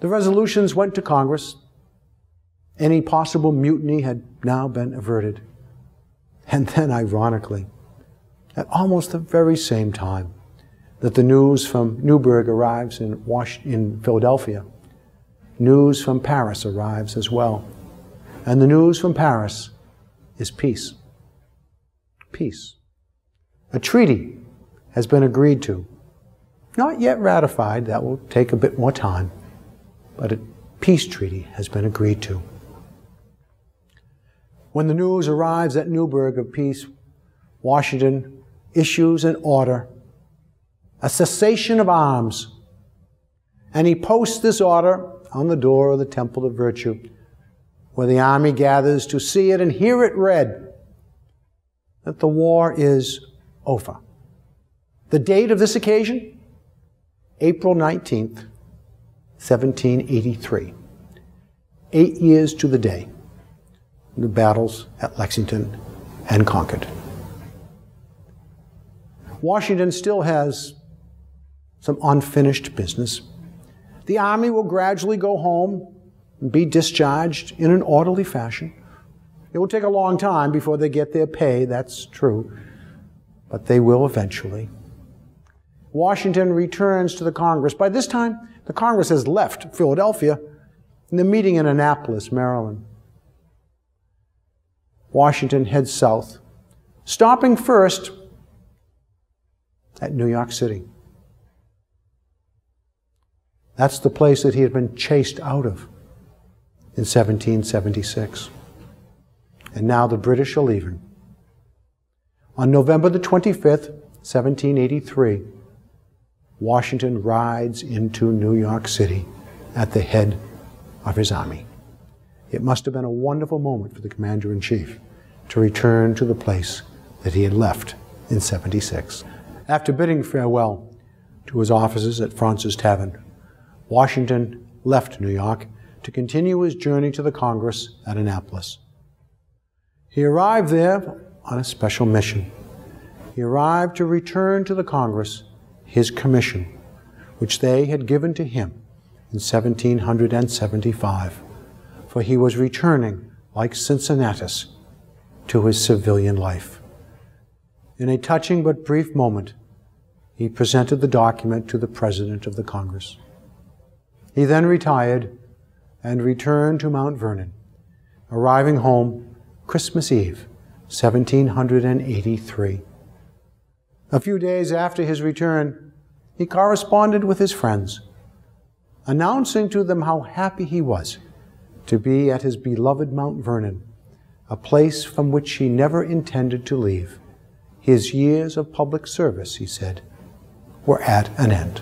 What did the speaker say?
The resolutions went to Congress. Any possible mutiny had now been averted. And then, ironically, at almost the very same time that the news from Newburgh arrives in Philadelphia, news from Paris arrives as well. And the news from Paris is peace. Peace. A treaty has been agreed to. Not yet ratified, that will take a bit more time, but a peace treaty has been agreed to. When the news arrives at Newburgh of peace, Washington issues an order, a cessation of arms, and he posts this order on the door of the Temple of Virtue, where the army gathers to see it and hear it read, that the war is over. The date of this occasion? April 19th, 1783. 8 years to the day, the battles at Lexington and Concord. Washington still has some unfinished business. The army will gradually go home and be discharged in an orderly fashion. It will take a long time before they get their pay, that's true, but they will eventually. Washington returns to the Congress. By this time, the Congress has left Philadelphia and they're meeting in Annapolis, Maryland. Washington heads south, stopping first at New York City. That's the place that he had been chased out of in 1776. And now the British are leaving. On November the 25th, 1783, Washington rides into New York City at the head of his army. It must have been a wonderful moment for the Commander-in-Chief to return to the place that he had left in 76. After bidding farewell to his officers at Fraunces Tavern, Washington left New York to continue his journey to the Congress at Annapolis. He arrived there on a special mission. He arrived to return to the Congress his commission, which they had given to him in 1775, for he was returning, like Cincinnatus, to his civilian life. In a touching but brief moment, he presented the document to the President of the Congress. He then retired and returned to Mount Vernon, arriving home Christmas Eve, 1783. A few days after his return, he corresponded with his friends, announcing to them how happy he was to be at his beloved Mount Vernon, a place from which he never intended to leave. His years of public service, he said, were at an end.